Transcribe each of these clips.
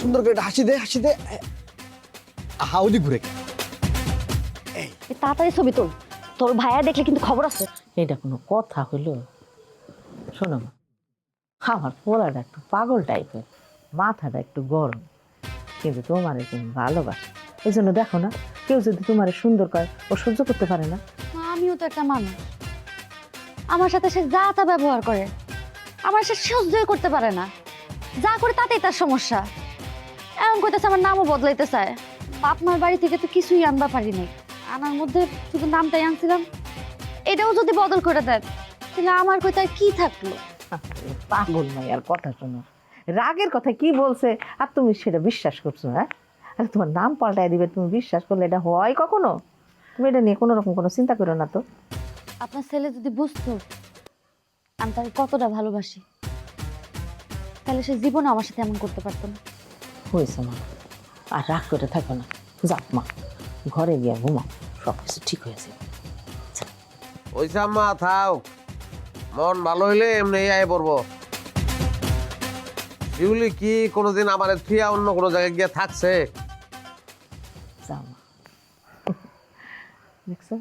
সুন্দর করে একটা হাসি দে হাউদি ঘুরে তাড়াতাড়ি ছবি তোল, তোর ভাইয়া দেখলে কিন্তু খবর আছে। এটা কোনো কথা হইলো? শোনো মা, আমার পোলাটা একটু পাগল টাইপের, মাথাটা একটু গরম, কিন্তু তোমার একদম ভালোবাসে। এই জন্য দেখো না, কেউ যদি তোমার সুন্দর করে ও সহ্য করতে পারে না। আমিও তো একটা মানুষ, আমার সাথে সে যা তা ব্যবহার করে, আমার সে সহ্যই করতে পারে না, যা করে তাতেই তার সমস্যা। এমন করতেছে আমার নামও বদলাইতে চায়। বাপ মার বাড়ি থেকে তো কিছুই আনবা পারি নাই, আনার মধ্যে শুধু নামটাই আনছিলাম, এটাও যদি বদল করে দেয় তাহলে আমার কোথায় কি থাকলো? পাগল মাইয়ার কথা শোনো, রাগের কথা কি বলছে আর তুমি সেটা বিশ্বাস করছো? হ্যাঁ, আরে তোমার নাম পাল্টাই দিবে, তুমি বিশ্বাস করলে এটা হয় কখনো? তুমি এটা নিয়ে কোনো রকম কোনো চিন্তা করো না তো। আপনার ছেলে যদি বুঝতো আমি তাকে কতটা ভালোবাসি, তাহলে সে জীবনে আমার সাথে এমন করতে পারতো না। হয়েছে মা, আর রাগ করে থাকো না, যাক মা, ঘরে গিয়ে ঘুমাও, সব কিছু ঠিক হয়েছে। ওই আম্মা থাও, মন ভালো হইলে এমনি আয় পড়বো। শিউলি কি কোনোদিন আমার থিয়া অন্য কোনো জায়গায় গিয়ে থাকছে? যাও মা, দেখছো?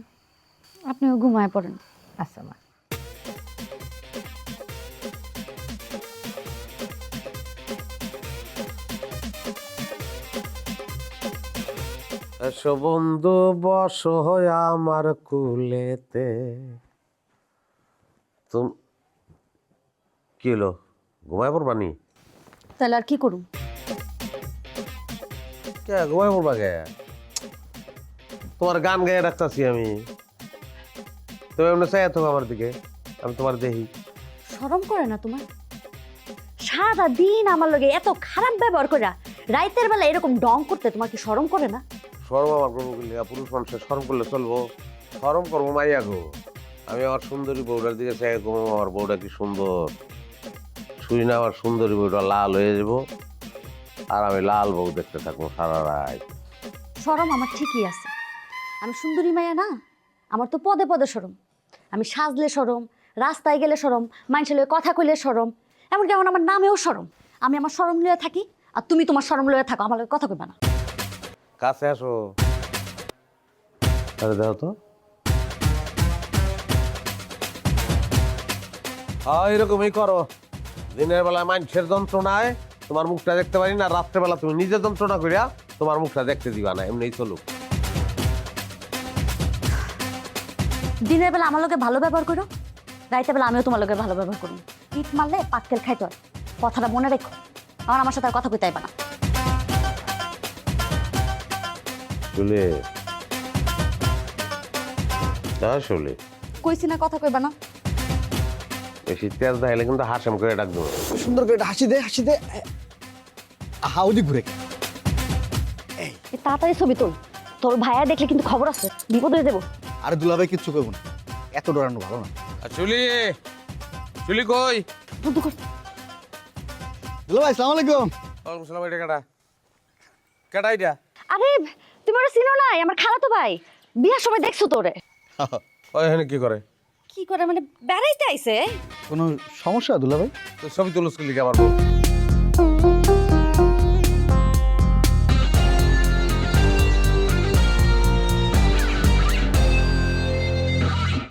আপনিও ঘুমায় পড়েন। আচ্ছা মা। এসো বন্ধু বসো আমার কুলেতে। তুমি কি হলো, ঘুমায় পড়বানি? তাহলে আর কি করুন? কে ঘুমায় পড়বা কে? তোমার গান গায়ে রাখতেছি আমি, তুমি এমনি চাই তো আমার দিকে, আমি তোমার দেখি। শরম করে না তোমার? সারা দিন আমার লগে এত খারাপ ব্যবহার করে রাইতের বেলা এরকম ডং করতে তোমার কি শরম করে না? শরম আমার করবো কি লিগা? পুরুষ মানুষের শরম করলে চলবো? শরম করবো মাইয়া গো। আমি আমার সুন্দরী বউটার দিকে চাই, ঘুমাবো, আমার বউটা কি সুন্দর। শুই না আমার সুন্দরী বউটা লাল হয়ে যাবো, আর আমি লাল বউ দেখতে থাকবো সারা রাত। শরম আমার ঠিকই আছে, আমি সুন্দরী মাইয়া না, আমার তো পদে পদে শরম। আমি সাজলে শরম, রাস্তায় গেলে শরম, মানুষের লয়ে কথা কইলে শরম, এমনকি এখন আমার নামেও শরম। আমি আমার শরম লয়ে থাকি আর তুমি তোমার শরম লয়ে থাকো, আমার লগে কথা কইবা না। কাছে আসো, আরে দেখো তো। এরকমই করো, দিনের বেলা মানুষের যন্ত্রণায় তোমার মুখটা দেখতে পারি না, রাত্রেবেলা তুমি নিজের যন্ত্রণা করিয়া তোমার মুখটা দেখতে দিবা না, এমনিই চলুক। দিনের বেলা আমার লগে ভালো ব্যবহার করো, রাইতের বেলা আমিও তোমার লগে ভালো ব্যবহার করবো। ইট মারলে পাক্কেল খাইতে হয়, কথাটা মনে রেখো। আমার সাথে আর কথা কইতে আইবা না। চলে আসলে কইছি না কথা কইবা না? বেশি তেজ দেখাইলে কিন্তু হাসেম করে ডাকবো। সুন্দর করে একটা হাসি দে হাউদি ঘুরে তাড়াতাড়ি ছবি তোল, তোর ভাইয়া দেখলে কিন্তু খবর আছে, বিপদ হয়ে যাবো। আরে দুলাভাই কিচ্ছু করবো না, এত ডরানো ভালো না। চুলি চুলি কই? বন্ধ কর। দুলাভাই আসসালামু আলাইকুম। ওয়ালাইকুম সালাম। এটা কাটা কাটা এটা। আরে তুমি ওরা চিনো নাই, আমার খালাতো ভাই, বিয়ার সময় দেখছো তোরে। ওই এখানে কি করে? কি করে মানে বেড়াইতে আইছে? কোনো সমস্যা দুলাভাই? তো ছবি তুলস কি লিখে আমার বউ?